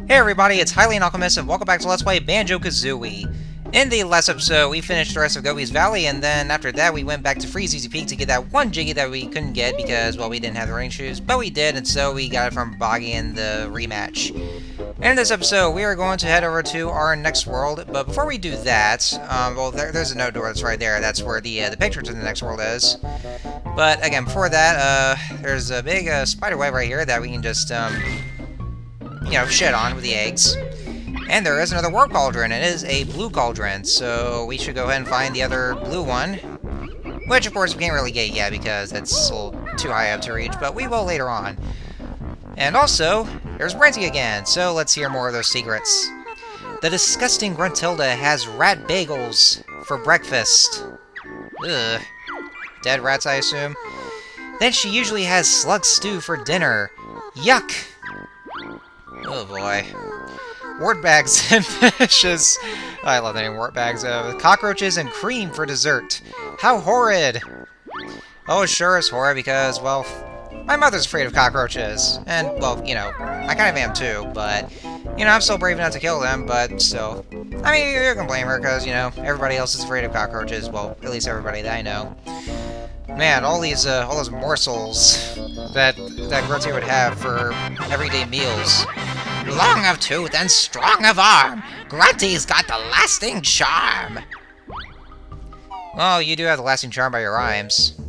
Hey everybody, it's Highly an Alchemist, and welcome back to Let's Play Banjo-Kazooie. In the last episode, we finished the rest of Gobi's Valley, and then after that, we went back to Freezeezy Peak to get that one Jiggy that we couldn't get because, well, we didn't have the running shoes, but we did, and so we got it from Boggy in the rematch. And in this episode, we are going to head over to our next world, but before we do that, well, there's a note door that's right there. That's where the picture to the next world is. But again, before that, there's a big spider web right here that we can just, you know, shit on with the eggs. And there is another warp cauldron. It is a blue cauldron, so we should go ahead and find the other blue one. Which, of course, we can't really get yet because it's a little too high up to reach, but we will later on. And also, there's Brinty again, so let's hear more of those secrets. The disgusting Gruntilda has rat bagels for breakfast. Ugh. Dead rats, I assume. Then she usually has slug stew for dinner. Yuck! Oh boy. Wart bags and fishes. I love the name wart bags. Cockroaches and cream for dessert. How horrid! Oh, sure it's horrid because, well, my mother's afraid of cockroaches. And, well, you know, I kind of am too, but, you know, I'm still brave enough to kill them, but still. I mean, you can blame her because, you know, everybody else is afraid of cockroaches. Well, at least everybody that I know. Man, all those morsels that Grunty would have for everyday meals. Long of tooth and strong of arm, Grunty's got the lasting charm. Well, you do have the lasting charm by your rhymes.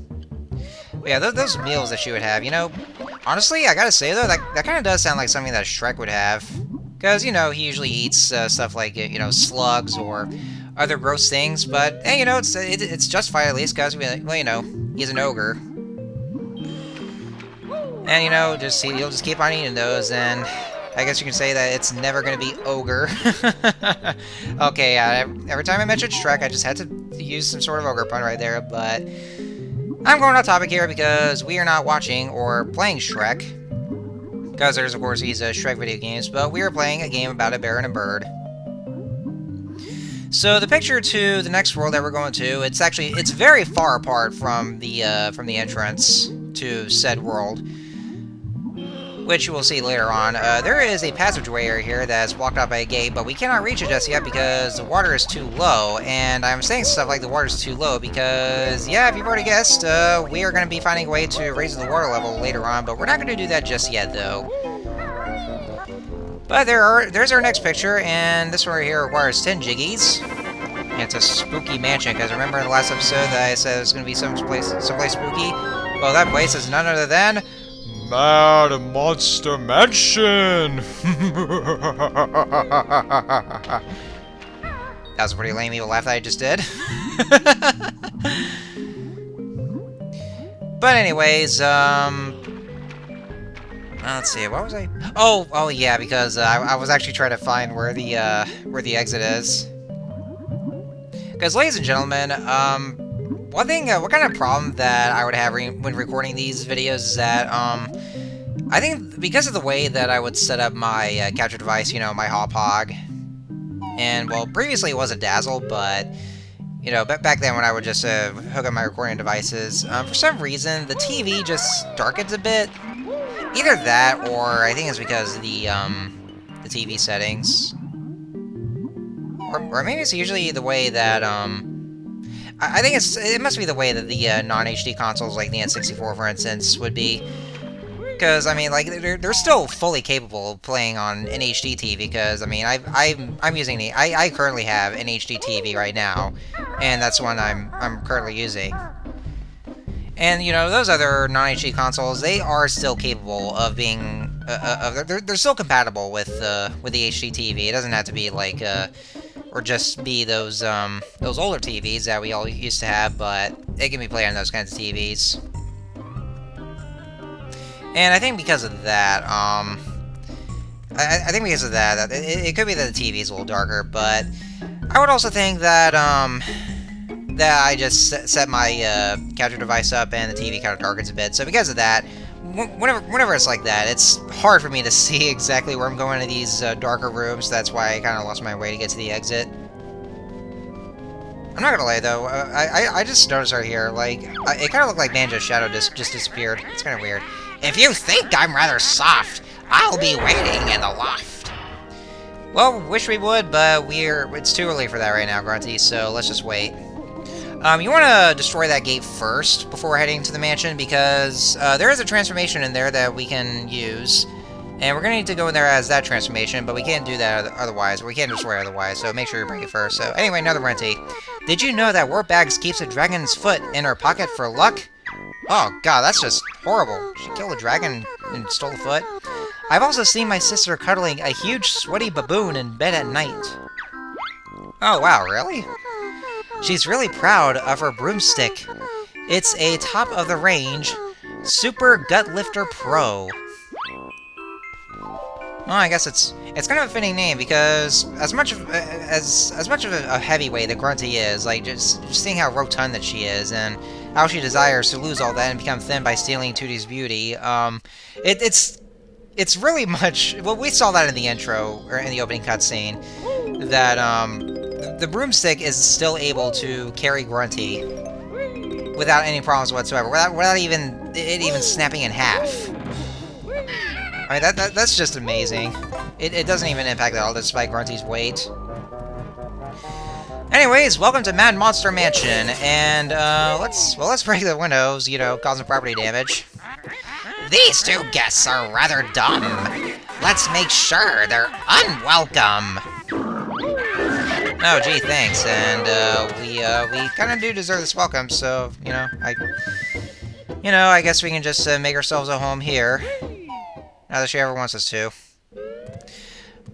But yeah, those meals that she would have, you know, honestly, I gotta say though, that kind of does sound like something that Shrek would have. Because, you know, he usually eats stuff like, you know, slugs or other gross things, but, hey, you know, it's justified at least, because, well, you know, he's an ogre. And, you know, he'll just keep on eating those, and I guess you can say that it's never going to be ogre. Okay, every time I mentioned Shrek, I just had to use some sort of ogre pun right there, but I'm going off topic here because we are not watching or playing Shrek. Because there's, of course, these Shrek video games, but we are playing a game about a bear and a bird. So the picture to the next world that we're going to, it's very far apart from the entrance to said world, which you will see later on. There is a passageway area here that's blocked out by a gate, but we cannot reach it just yet because the water is too low. And I'm saying stuff like the water is too low because, yeah, if you've already guessed, we are going to be finding a way to raise the water level later on, but we're not going to do that just yet, though. But there's our next picture, and this one right here requires 10 jiggies. And it's a spooky mansion, because remember in the last episode that I said it was going to be someplace spooky? Well, that place is none other than Mad Monster Mansion! That was a pretty lame evil laugh that I just did. But anyways, let's see, what was I? Oh yeah, because I was actually trying to find where the exit is. Because, ladies and gentlemen, one thing, what kind of problem that I would have when recording these videos is that, I think because of the way that I would set up my capture device, you know, my Hop-Hog, and, well, previously it was a Dazzle, but, you know, back then when I would just hook up my recording devices, for some reason, the TV just darkens a bit. Either that, or I think it's because of the TV settings. Or maybe it's usually the way that, I think it must be the way that the non-HD consoles, like the N64, for instance, would be. Because, I mean, like, they're still fully capable of playing on an HD TV, because, I mean, I currently have an HD TV right now, and that's one I'm currently using. And, you know, those other non-HD consoles, they are still capable of being, they're still compatible with the HD TV. It doesn't have to be, like, or just be those older TVs that we all used to have, but it can be played on those kinds of TVs. And I think because of that, I think because of that, it could be that the TV is a little darker, but I would also think that, that I just set my capture device up and the TV kind of darkens a bit. So because of that, whenever it's like that, it's hard for me to see exactly where I'm going in these darker rooms. That's why I kind of lost my way to get to the exit. I'm not gonna lie though, I just noticed right here, like, it kind of looked like Banjo's shadow just disappeared. It's kind of weird. If you think I'm rather soft, I'll be waiting in the loft. Well, wish we would, but it's too early for that right now, Grunty, so let's just wait. You want to destroy that gate first before heading to the mansion, because there is a transformation in there that we can use. And we're going to need to go in there as that transformation, but we can't do that otherwise. We can't destroy it otherwise, so make sure you break it first. So anyway, another Renty. Did you know that Warp Bags keeps a dragon's foot in her pocket for luck? Oh god, that's just horrible. She killed a dragon and stole the foot. I've also seen my sister cuddling a huge sweaty baboon in bed at night. Oh wow, really? She's really proud of her broomstick. It's a top-of-the-range Super Gut Lifter Pro. Well, I guess it's kind of a fitting name because as much of a heavyweight that Grunty is, like just seeing how rotund that she is and how she desires to lose all that and become thin by stealing Tootie's beauty, it's really much. Well, we saw that in the intro or in the opening cutscene that the broomstick is still able to carry Grunty without any problems whatsoever, without even snapping in half. I mean, that's just amazing. It doesn't even impact at all, despite Grunty's weight. Anyways, welcome to Mad Monster Mansion, and let's break the windows, you know, causing property damage. These two guests are rather dumb. Let's make sure they're unwelcome. Oh, gee, thanks. And we kind of do deserve this welcome, so I guess we can just make ourselves a home here. Not that she ever wants us to.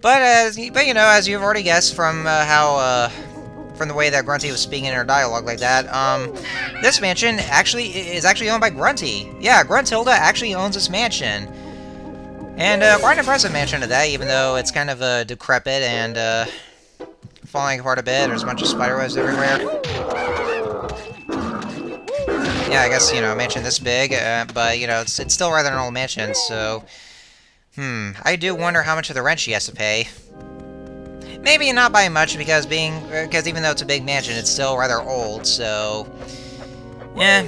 But as you've already guessed from from the way that Grunty was speaking in her dialogue like that, this mansion is actually owned by Grunty. Yeah, Gruntilda actually owns this mansion. And quite an impressive mansion at that, even though it's kind of decrepit and falling apart a bit. There's a bunch of spiderwebs everywhere. Yeah, I guess, a mansion this big, but, it's still rather an old mansion, so... I do wonder how much of the rent she has to pay. Maybe not by much, because even though it's a big mansion, it's still rather old, so... Yeah,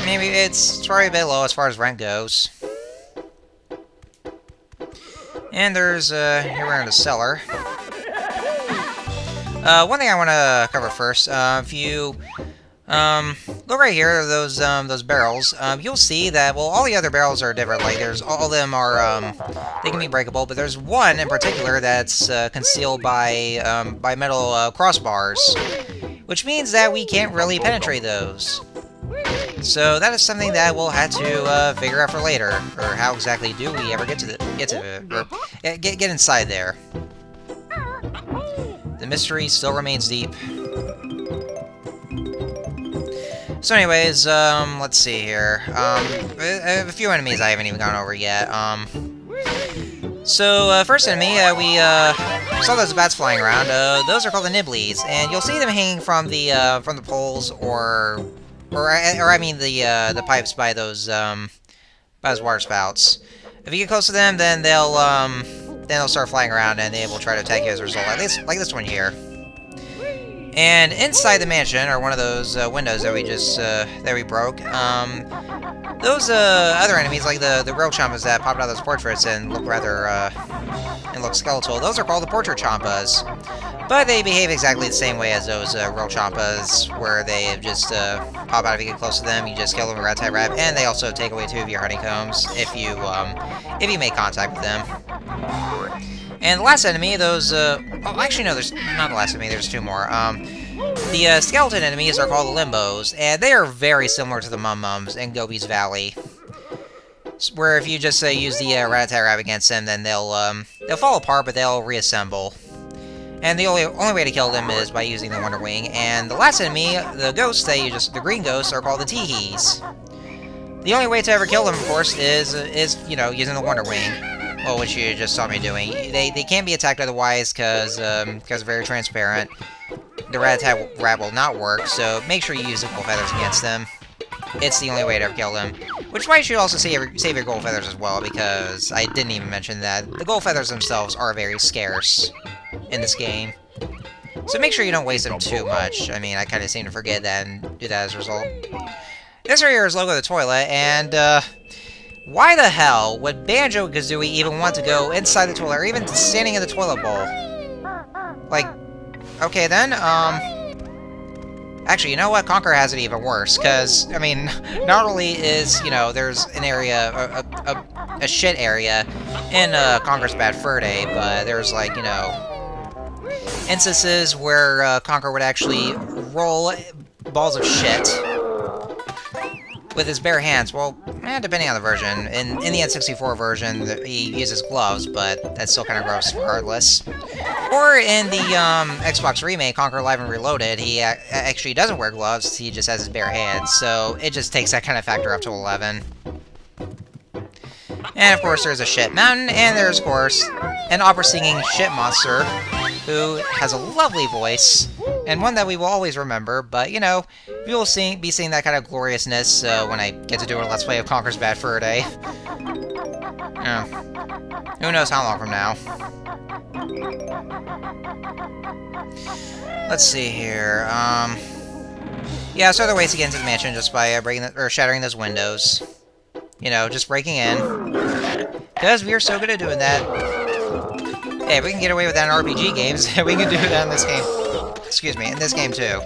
maybe it's probably a bit low as far as rent goes. And there's, here we're in the cellar. One thing I want to cover first, if you... look right here, those barrels. You'll see that, well, all the other barrels are different. Like, all of them are, they can be breakable, but there's one in particular that's concealed by metal crossbars, which means that we can't really penetrate those. So that is something that we'll have to figure out for later, or how exactly do we ever get inside there. The mystery still remains deep. So anyways, let's see here. A few enemies I haven't even gone over yet. First enemy, we saw those bats flying around. Those are called the Nibblies, and you'll see them hanging from the poles, or I mean the pipes by those water spouts. If you get close to them, then they'll start flying around, and they will try to attack you as a result. Like this one here. And inside the mansion, or one of those windows that we broke, those other enemies, like the real Champas that popped out of those portraits and look skeletal, those are called the Portrait Champas. But they behave exactly the same way as those real Champas, where they just pop out if you get close to them. You just kill them with rat-tat-rat, and they also take away 2 of your honeycombs if you make contact with them. And the last enemy, those, oh, actually, no, there's not the last enemy, there's 2 more. The skeleton enemies are called the Limbos, and they are very similar to the Mum-Mums in Gobi's Valley. Where if you just, use the Rat-a-Tat-Rap against them, then they'll fall apart, but they'll reassemble. And the only way to kill them is by using the Wonder Wing. And the last enemy, the ghosts, the green ghosts, are called the Teehees. The only way to ever kill them, of course, is using the Wonder Wing. Well, which you just saw me doing. They can't be attacked otherwise, because they're very transparent. The Rat-a-Tat-Rat will not work, so make sure you use the gold feathers against them. It's the only way to ever kill them. Which is why you should also save your gold feathers as well, because I didn't even mention that the gold feathers themselves are very scarce in this game. So make sure you don't waste them too much. I mean, I kind of seem to forget that and do that as a result. This right here is Logo the Toilet, and Why the hell would Banjo and Kazooie even want to go inside the toilet, or even standing in the toilet bowl? Like, okay then, actually, you know what? Conker has it even worse, because, I mean, not only is, you know, there's an area, a shit area in Conker's Bad Fur Day, but there's, like, you know, instances where Conker would actually roll balls of shit with his bare hands. Well, depending on the version. In the N64 version, he uses gloves, but that's still kind of gross regardless. Or in the Xbox remake, Conker Live and Reloaded, he actually doesn't wear gloves, he just has his bare hands, so it just takes that kind of factor up to 11. And of course there's a shit mountain, and there's of course an opera-singing shit monster who has a lovely voice, and one that we will always remember, but you know, we will be seeing that kind of gloriousness when I get to do a Let's Play of Conker's Bad Fur Day. Who knows how long from now. Let's see here, yeah, so there are ways to get into the mansion just by shattering those windows. You know, just breaking in. Because we are so good at doing that. Hey, we can get away with that in RPG games. We can do that in this game. Excuse me, in this game too.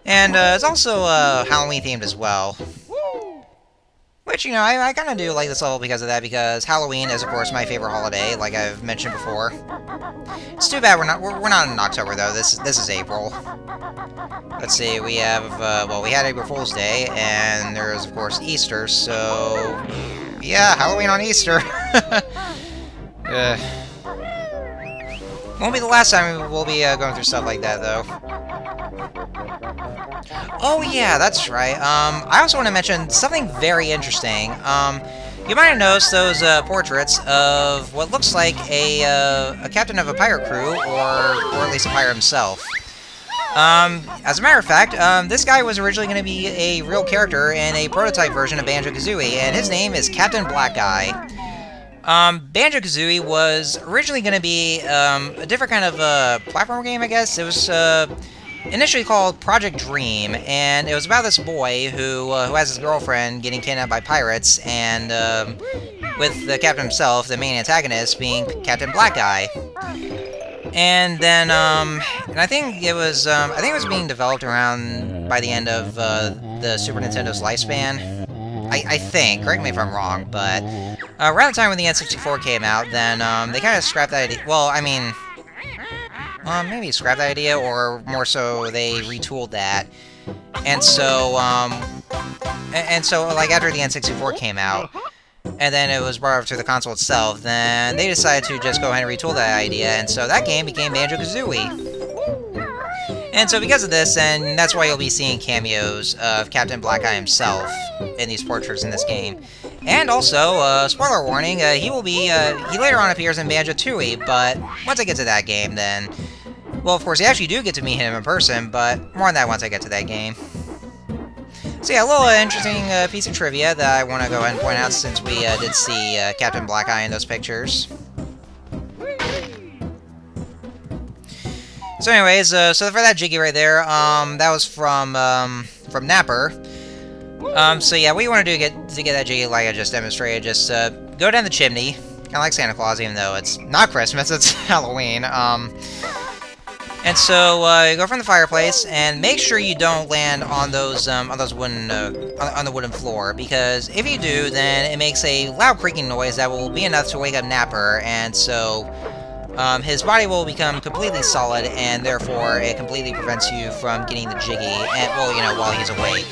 And it's also Halloween themed as well. Which, you know, I kind of do like this level because of that, because Halloween is, of course, my favorite holiday, like I've mentioned before. It's too bad we're not in October though. This is April. Let's see, we have well, we had April Fool's Day, and there's of course Easter. So yeah, Halloween on Easter. Won't be the last time we'll be going through stuff like that though. Oh yeah, that's right. I also want to mention something very interesting. You might have noticed those portraits of what looks like a captain of a pirate crew, or at least a pirate himself. As a matter of fact, this guy was originally going to be a real character in a prototype version of Banjo-Kazooie, and his name is Captain Black Eye. Banjo-Kazooie was originally going to be a different kind of platform game, I guess. It was initially called Project Dream, and it was about this boy who has his girlfriend getting kidnapped by pirates, and with the captain himself, the main antagonist, being Captain Black Eye. And then, and I think it was being developed around by the end of the Super Nintendo's lifespan. I think, correct me if I'm wrong, but around the time when the N64 came out, then they kind of scrapped that idea. Well, I mean, maybe scrapped that idea, or more so, they retooled that. And so, like, after the N64 came out, and then it was brought over to the console itself, then they decided to just go ahead and retool that idea, and so that game became Banjo-Kazooie. And so because of this, and that's why you'll be seeing cameos of Captain Black Eye himself in these portraits in this game. And also, spoiler warning, he later on appears in Banjo-Tooie, but once I get to that game, then, well, of course, you actually do get to meet him in person, but more on that once I get to that game. So yeah, a little interesting piece of trivia that I want to go ahead and point out, since we did see Captain Black Eye in those pictures. So anyways, so for that Jiggy right there, that was from Napper. So yeah, what you want to do to get that Jiggy, like I just demonstrated, just go down the chimney, kind of like Santa Claus, even though it's not Christmas, it's Halloween. And so you go from the fireplace, and make sure you don't land on those wooden on the wooden floor, because if you do, then it makes a loud creaking noise that will be enough to wake up Napper, and so his body will become completely solid, and therefore it completely prevents you from getting the Jiggy, and, well, you know, while he's awake.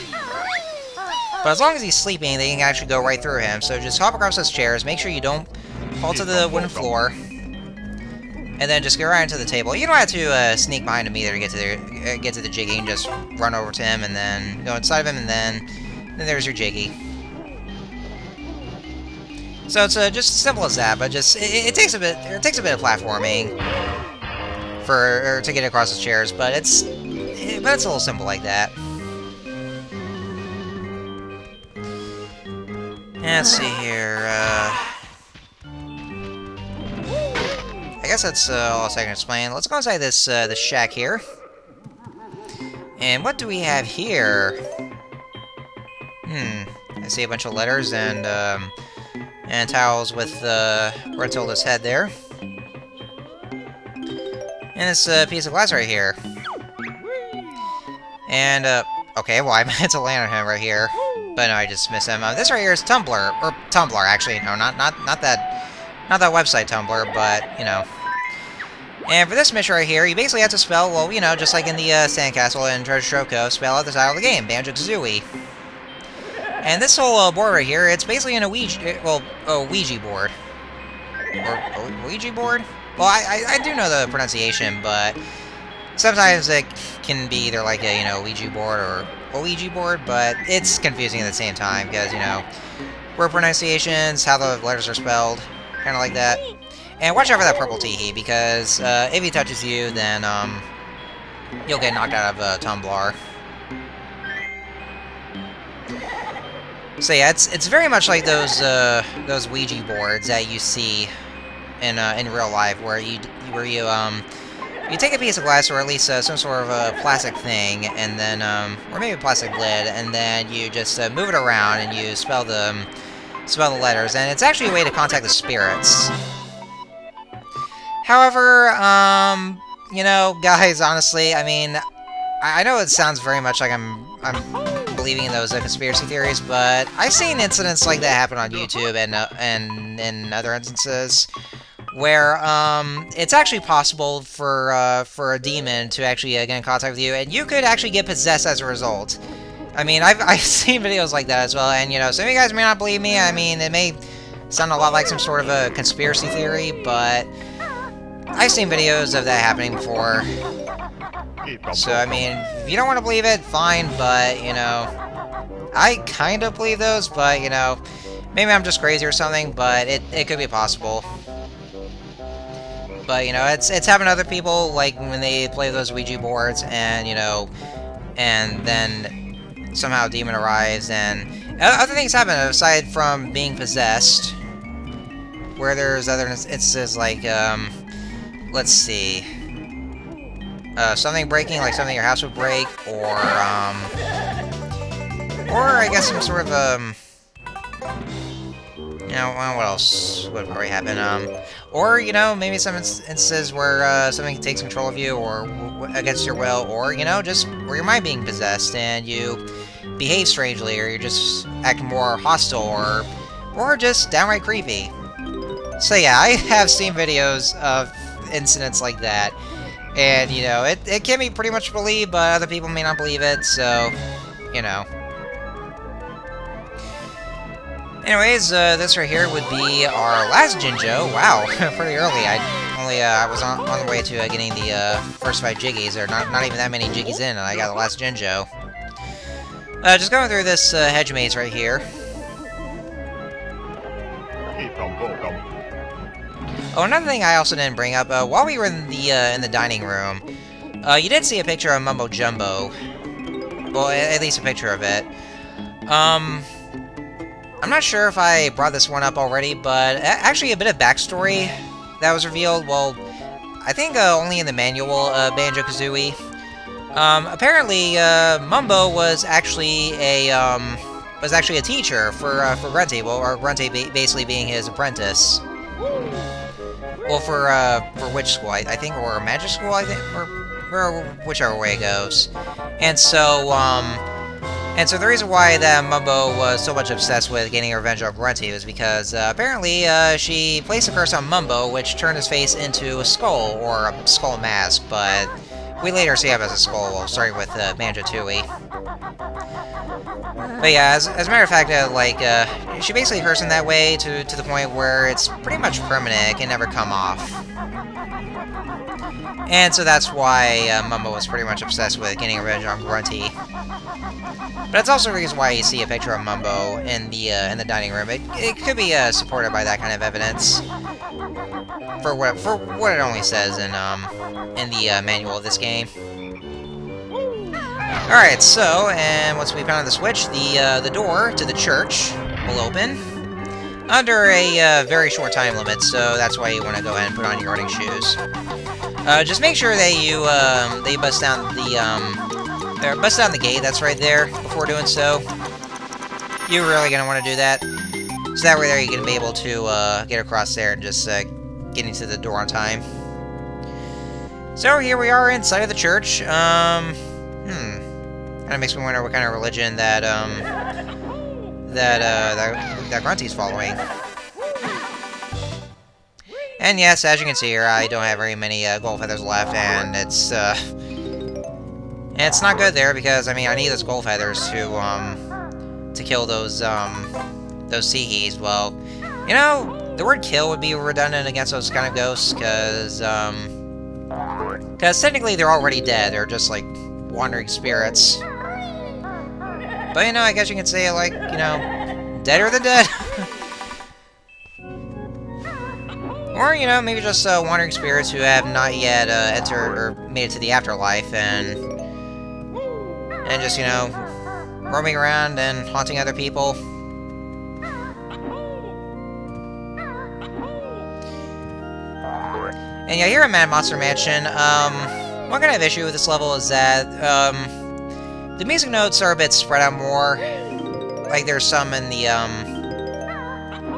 But as long as he's sleeping, they can actually go right through him. So just hop across those chairs, make sure you don't fall to the wooden floor, and then just go right into the table. You don't have to sneak behind him either to get to the Jiggy, and just run over to him, and then go inside of him, and then there's your Jiggy. So it's just as simple as that, but just it takes a bit of platforming to get across the chairs, but it's a little simple like that. Let's see here. I guess that's all I can explain. Let's go inside this shack here. And what do we have here? I see a bunch of letters and tiles with Gruntilda's head there. And this piece of glass right here. And, okay, well, I meant to land on him right here. But no, I just missed him. This right here is Tumblr. Or Tumblr, actually. No, not that website Tumblr, but, you know. And for this mission right here, you basically have to spell, well, you know, just like in the Sandcastle and Treasure Trove Cove, spell out the title of the game, Banjo-Kazooie. And this whole board right here, it's basically an Ouija board. Or Ouija board? Well, I do know the pronunciation, but sometimes it can be either like a, you know, Ouija board or Ouija board, but it's confusing at the same time, because, you know, word pronunciations, how the letters are spelled, kind of like that. And watch out for that purple teehee, because if he touches you, then you'll get knocked out of Tumblr. So yeah, it's very much like those Ouija boards that you see in real life, where you take a piece of glass, or at least some sort of a plastic thing, and then or maybe a plastic lid, and then you just move it around and you spell the letters, and it's actually a way to contact the spirits. However, you know, guys, honestly, I mean, I know it sounds very much like I'm believing in those conspiracy theories, but I've seen incidents like that happen on YouTube and in other instances where it's actually possible for a demon to actually get in contact with you, and you could actually get possessed as a result. I mean, I've seen videos like that as well, and, you know, some of you guys may not believe me. I mean, it may sound a lot like some sort of a conspiracy theory, but I've seen videos of that happening before. So, I mean, if you don't want to believe it, fine, but, you know, I kind of believe those, but, you know, maybe I'm just crazy or something, but it could be possible. But, you know, it's having other people, like, when they play those Ouija boards, and, you know, and then somehow a demon arrives, and other things happen aside from being possessed, where there's other instances like, let's see, something breaking, like something in your house would break, or I guess some sort of, you know, what else would probably happen, or, you know, maybe some instances where, something takes control of you, or against your will, or, you know, just where your mind being possessed, and you behave strangely, or you're just acting more hostile, or just downright creepy. So yeah, I have seen videos of incidents like that, and, you know, it can be pretty much believed, but other people may not believe it, so, you know. Anyways, this right here would be our last Jinjo. Wow, pretty early. I was on the way to getting the first 5 Jiggies, or not even that many Jiggies in, and I got the last Jinjo. Just going through this hedge maze right here. Oh, another thing I also didn't bring up, while we were in the dining room, you did see a picture of Mumbo Jumbo. Well, at least a picture of it. I'm not sure if I brought this one up already, but actually a bit of backstory that was revealed. Well, I think only in the manual of Banjo-Kazooie. Apparently, Mumbo was actually a teacher for Grunty, or Grunty basically being his apprentice. Well, for which school? I think, or magic school, I think, or whichever way it goes. And so the reason why that Mumbo was so much obsessed with getting revenge on Grunty was because, apparently, she placed a curse on Mumbo, which turned his face into a skull, or a skull mask, but we later see him as a skull, well, starting with Banjo-Tooie. But yeah, as a matter of fact, she basically cursed him that way to the point where it's pretty much permanent, it can never come off. And so that's why Mumbo was pretty much obsessed with getting revenge on Grunty. But that's also the reason why you see a picture of Mumbo in the dining room. It could be supported by that kind of evidence. For what it only says in the manual of this game. Alright, so, and once we found the switch, the door to the church will open under a very short time limit, so that's why you want to go ahead and put on your running shoes. Just make sure that you bust down the gate that's right there before doing so. You're really gonna want to do that. So that way there you can be able to get across there and just get into the door on time. So here we are inside of the church. Kind of makes me wonder what kind of religion that that Grunty's following. And yes, as you can see here, I don't have very many gold feathers left, and it's not good there because I mean I need those gold feathers to kill those Seehees. Well, you know, the word kill would be redundant against those kind of ghosts because technically they're already dead. They're just like wandering spirits. But you know, I guess you can say it like, you know, deader than dead. Or, you know, maybe just wandering spirits who have not yet entered or made it to the afterlife and just, you know, roaming around and haunting other people. And yeah, here at Mad Monster Mansion, one kind of issue with this level is that the music notes are a bit spread out more. Like there's some in the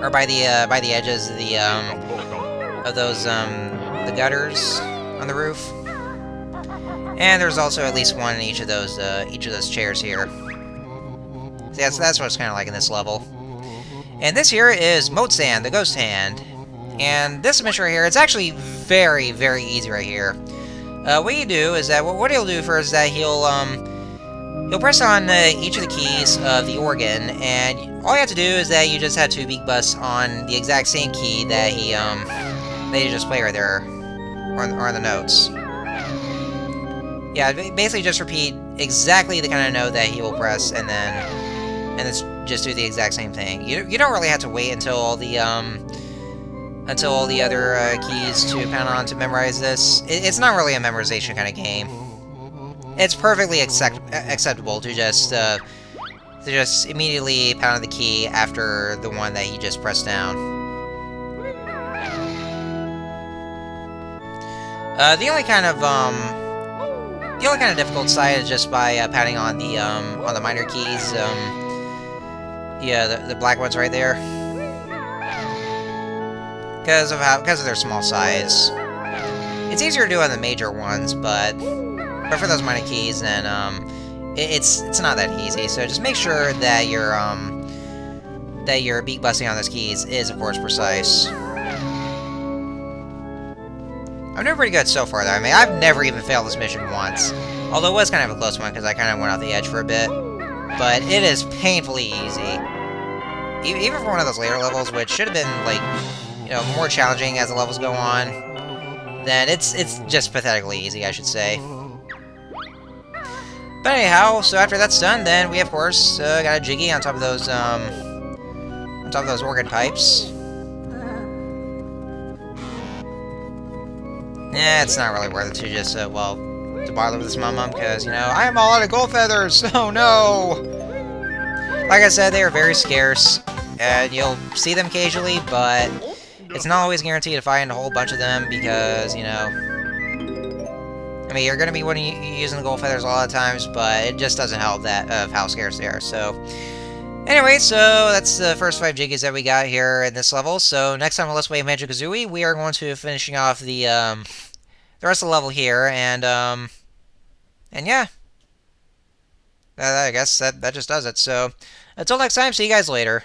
or by the edges of the gutters on the roof. And there's also at least one in each of those chairs here. So that's what it's kind of like in this level. And this here is Moat-san, the Ghost Hand. And this mission right here, it's actually very, very easy right here. What you do is that what he'll do first is that he'll press on each of the keys of the organ, and all you have to do is that you just have to beat bus on the exact same key that he just played right there, or on the notes. Yeah, basically just repeat exactly the kind of note that he will press, and then just do the exact same thing. You don't really have to wait until all the other keys to pound on to memorize this. It's not really a memorization kind of game. It's perfectly acceptable to just immediately pound on the key after the one that he just pressed down. The only kind of difficult side is just by pounding on the minor keys. Yeah, the black ones right there. Because of their small size. It's easier to do on the major ones, but for those minor keys, then it's not that easy. So just make sure that your beat busting on those keys is, of course, precise. I'm doing pretty good so far, though. I mean, I've never even failed this mission once. Although it was kind of a close one, because I kind of went off the edge for a bit. But it is painfully easy. Even for one of those later levels, which should have been, like, you know, more challenging as the levels go on, then it's just pathetically easy, I should say. But anyhow, so after that's done, then we, of course, got a Jiggy on top of those organ pipes. Yeah, it's not really worth it to just, to bother with this mum, because, you know, I am all out of gold feathers! Oh no! Like I said, they are very scarce, and you'll see them occasionally, but it's not always guaranteed to find a whole bunch of them, because, you know, I mean, you're going to be using the gold feathers a lot of times, but it just doesn't help that of how scarce they are, so... Anyway, so that's the first 5 Jiggies that we got here in this level. So next time on Let's Play Banjo-Kazooie, we are going to finishing off the rest of the level here, and yeah. I guess that just does it. So until next time, see you guys later.